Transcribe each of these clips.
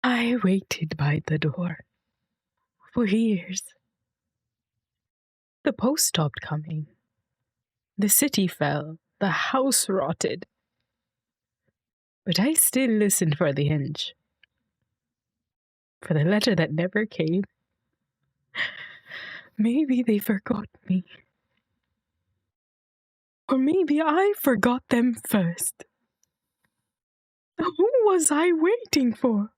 I waited by the door for years. The post stopped coming. The city fell. The house rotted. But I still listened for the hinge. For the letter that never came. Maybe they forgot me. Or maybe I forgot them first. Who was I waiting for?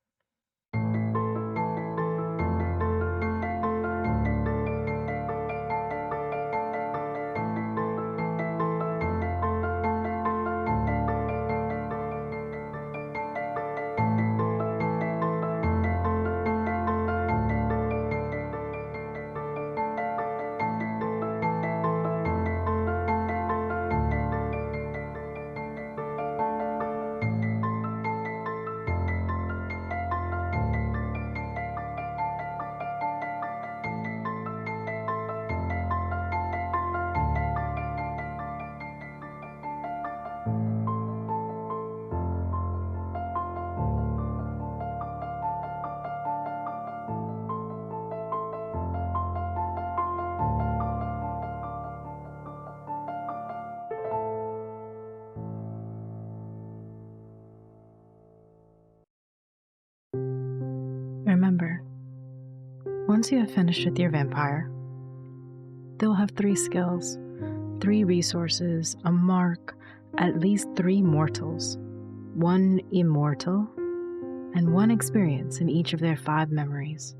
Remember, once you have finished with your vampire, they'll have 3 skills, 3 resources, a mark, at least 3 mortals, 1 immortal, and 1 experience in each of their 5 memories.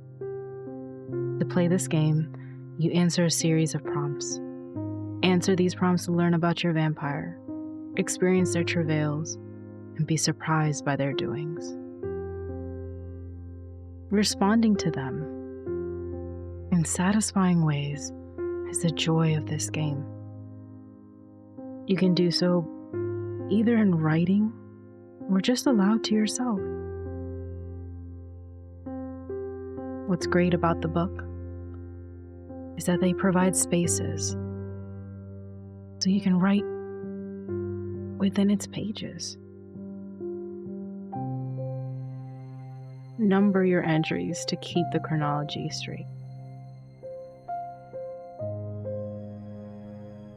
To play this game, you answer a series of prompts. Answer these prompts to learn about your vampire, experience their travails, and be surprised by their doings. Responding to them in satisfying ways is the joy of this game. You can do so either in writing or just aloud to yourself. What's great about the book is that they provide spaces so you can write within its pages. Number your entries to keep the chronology straight.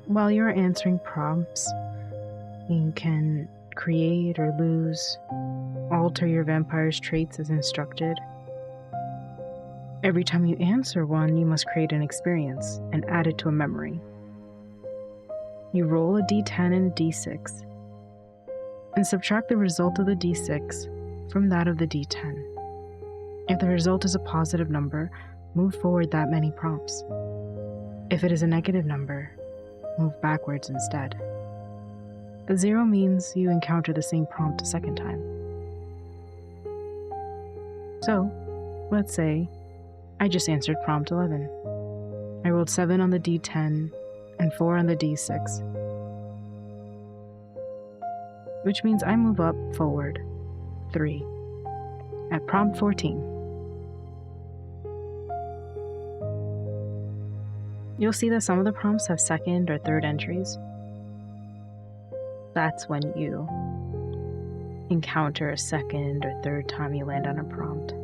While you're answering prompts, you can create or lose, alter your vampire's traits as instructed. Every time you answer one, you must create an experience and add it to a memory. You roll a d10 and a d6, and subtract the result of the d6 from that of the d10. If the result is a positive number, move forward that many prompts. If it is a negative number, move backwards instead. A 0 means you encounter the same prompt a second time. So, let's say I just answered prompt 11. I rolled 7 on the d10 and 4 on the d6, which means I move up forward 3 at prompt 14. You'll see that some of the prompts have second or third entries. That's when you encounter a second or third time you land on a prompt.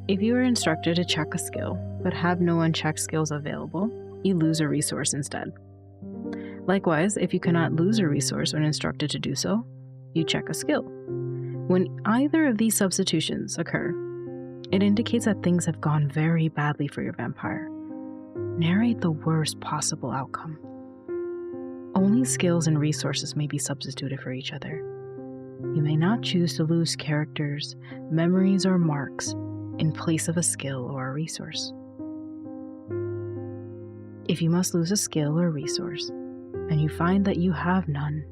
If you are instructed to check a skill, but have no unchecked skills available, you lose a resource instead. Likewise, if you cannot lose a resource when instructed to do so, you check a skill. When either of these substitutions occur, it indicates that things have gone very badly for your vampire. Narrate the worst possible outcome. Only skills and resources may be substituted for each other. You may not choose to lose characters, memories, or marks in place of a skill or a resource. If you must lose a skill or resource, and you find that you have none,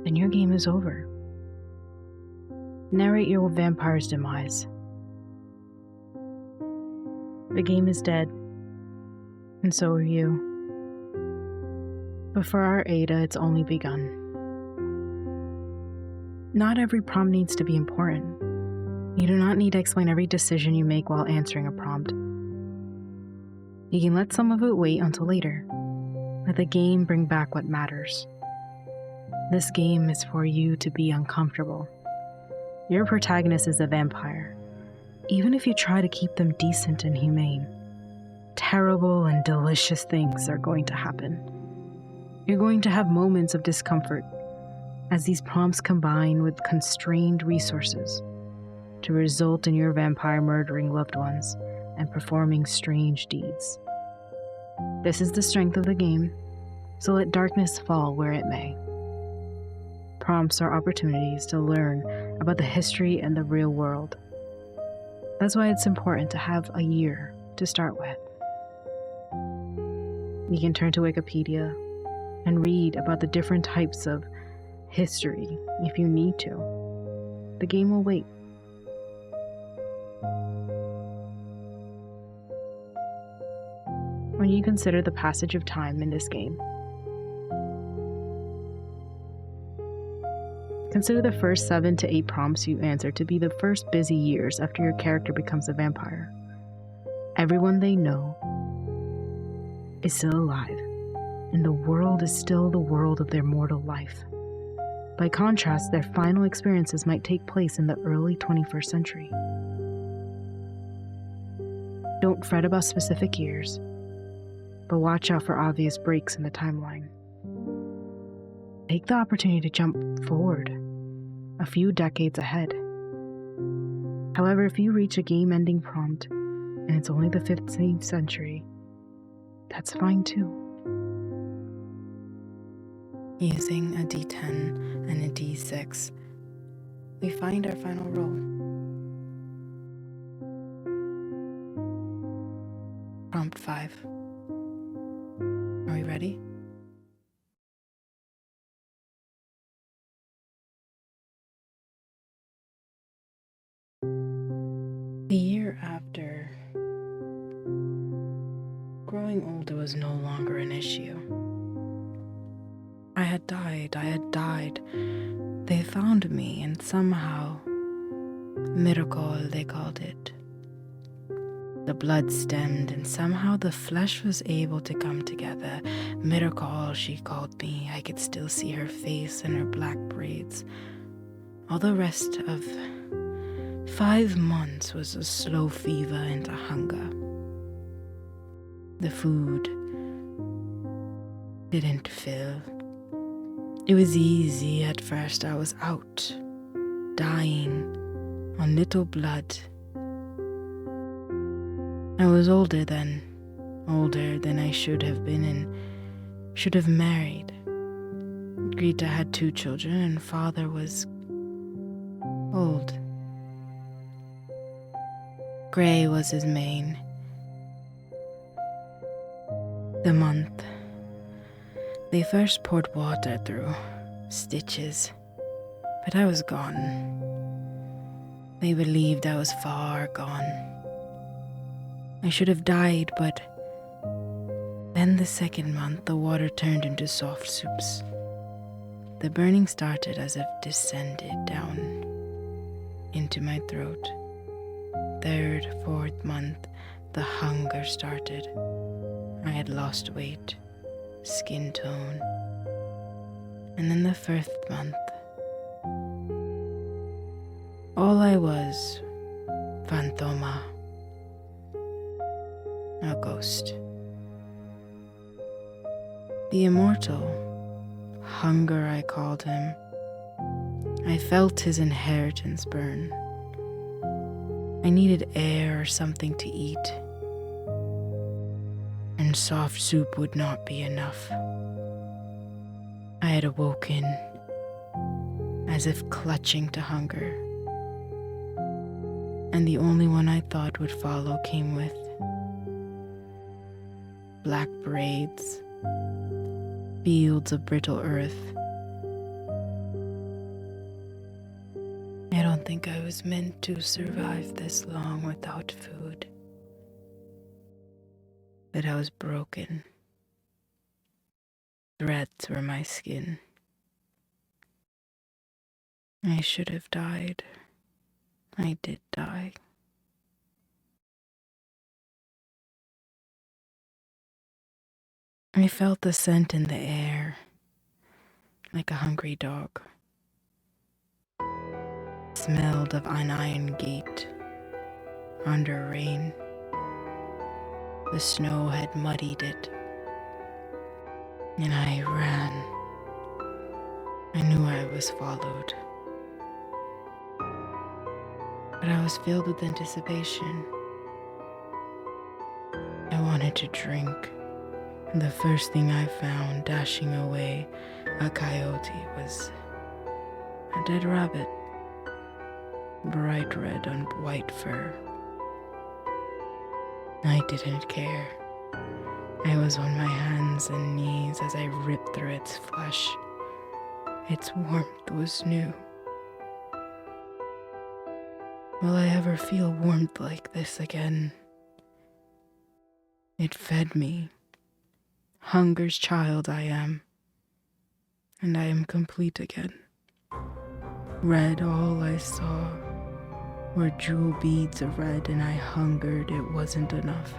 then your game is over. Narrate your vampire's demise. The game is dead, and so are you. But for our Ada, it's only begun. Not every prompt needs to be important. You do not need to explain every decision you make while answering a prompt. You can let some of it wait until later. Let the game bring back what matters. This game is for you to be uncomfortable. Your protagonist is a vampire. Even if you try to keep them decent and humane, terrible and delicious things are going to happen. You're going to have moments of discomfort as these prompts combine with constrained resources to result in your vampire murdering loved ones and performing strange deeds. This is the strength of the game, so let darkness fall where it may. Prompts are opportunities to learn about the history and the real world. That's why it's important to have a year to start with. You can turn to Wikipedia and read about the different types of history if you need to. The game will wait. When you consider the passage of time in this game, consider the first 7 to 8 prompts you answer to be the first busy years after your character becomes a vampire. Everyone they know is still alive, and the world is still the world of their mortal life. By contrast, their final experiences might take place in the early 21st century. Don't fret about specific years, but watch out for obvious breaks in the timeline. Take the opportunity to jump forward a few decades ahead. However, if you reach a game-ending prompt and it's only the 15th century, that's fine too. Using a D10 and a D6, we find our final roll. Prompt 5. Are we ready? The year after, growing older was no longer an issue. I had died. They found me, and somehow, miracle they called it. The blood stemmed, and somehow the flesh was able to come together. Miracle, she called me. I could still see her face and her black braids. All the rest of 5 months was a slow fever into hunger. The food didn't fill. It was easy at first. I was out, dying on little blood. I was older than I should have been and should have married. Greta had 2 children and father was old. Gray was his mane. The month. They first poured water through stitches, but I was gone. They believed I was far gone. I should have died, but then the second month the water turned into soft soups. The burning started as if descended down into my throat. 3rd, 4th month, the hunger started. I had lost weight, skin tone. And then the 1st month, all I was, Phantoma, a ghost. The immortal, hunger I called him. I felt his inheritance burn. I needed air or something to eat, and soft soup would not be enough. I had awoken, as if clutching to hunger, and the only one I thought would follow came with black braids, fields of brittle earth. I don't think I was meant to survive this long without food. But I was broken. Threads were my skin. I should have died. I did die. I felt the scent in the air, like a hungry dog. Smelled of an iron gate under rain. The snow had muddied it, and I ran. I knew I was followed, but I was filled with anticipation. I wanted to drink. The first thing I found dashing away a coyote was a dead rabbit, bright red on white fur. I didn't care. I was on my hands and knees as I ripped through its flesh. Its warmth was new. Will I ever feel warmth like this again? It fed me. Hunger's child I am, and I am complete again. Red, all I saw were jewel beads of red, and I hungered. It wasn't enough.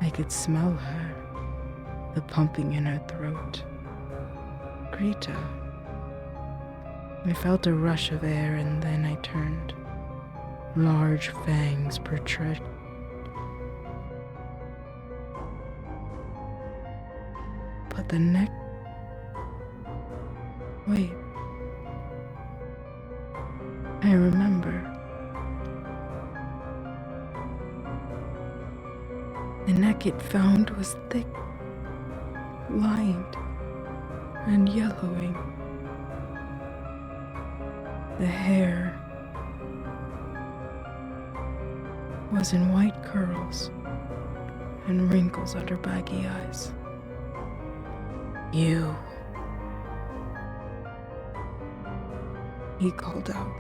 I could smell her, the pumping in her throat. Greta. I felt a rush of air, and then I turned. Large fangs protruded. But the neck... Wait. I remember. The neck it found was thick, lined, and yellowing. The hair was in white curls and wrinkles under baggy eyes. You, he called out.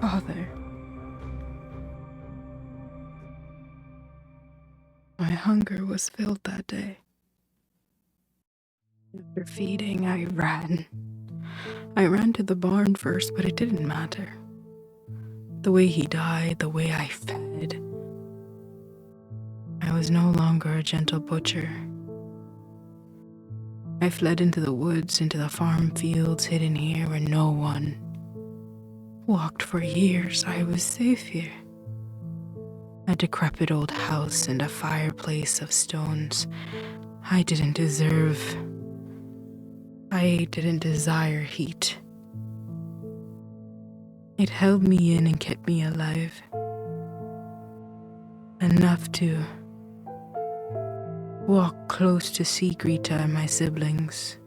Father. My hunger was filled that day. After feeding, I ran. I ran to the barn first, but it didn't matter. The way he died, the way I fed. I was no longer a gentle butcher. I fled into the woods, into the farm fields, hidden here where no one walked for years. I was safe here. A decrepit old house and a fireplace of stones. I didn't desire heat. It held me in and kept me alive. Enough to walk close to see Greta and my siblings.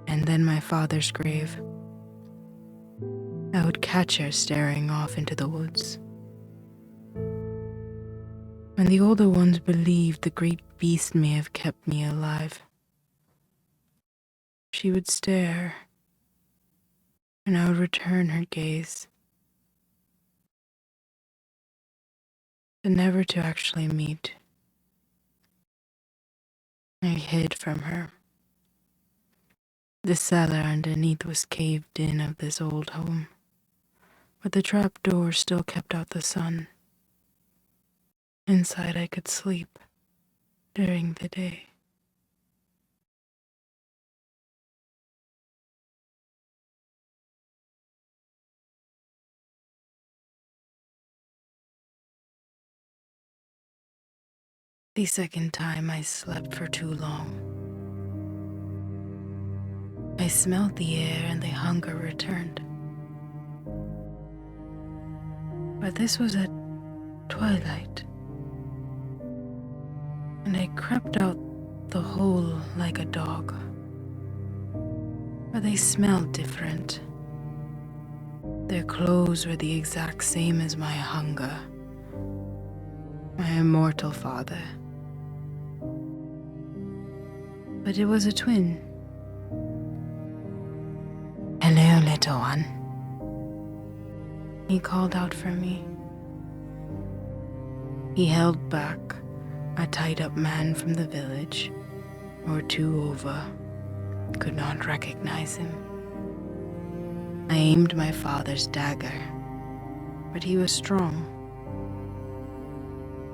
And then my father's grave. I would catch her staring off into the woods. When the older ones believed the great beast may have kept me alive, she would stare, and I would return her gaze, but never to actually meet. I hid from her. The cellar underneath was caved in of this old home, but the trap door still kept out the sun. Inside I could sleep during the day. The second time I slept for too long. I smelled the air and the hunger returned. But this was at twilight, and I crept out the hole like a dog. But they smelled different. Their clothes were the exact same as my hunger, my immortal father. But it was a twin. Hello, little one. He called out for me. He held back a tied-up man from the village, or two over, could not recognize him. I aimed my father's dagger, but he was strong.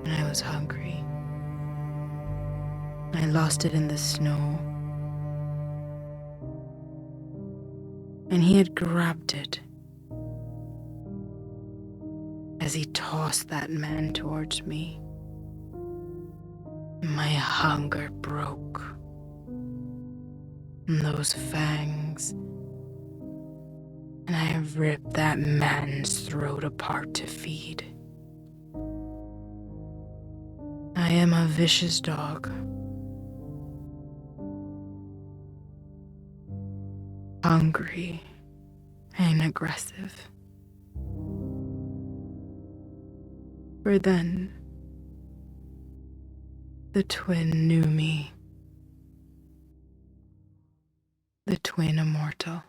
and I was hungry. I lost it in the snow, and he had grabbed it as he tossed that man towards me. My hunger broke. And those fangs, and I ripped that man's throat apart to feed. I am a vicious dog. Hungry and aggressive. For then, the twin knew me. The twin immortal.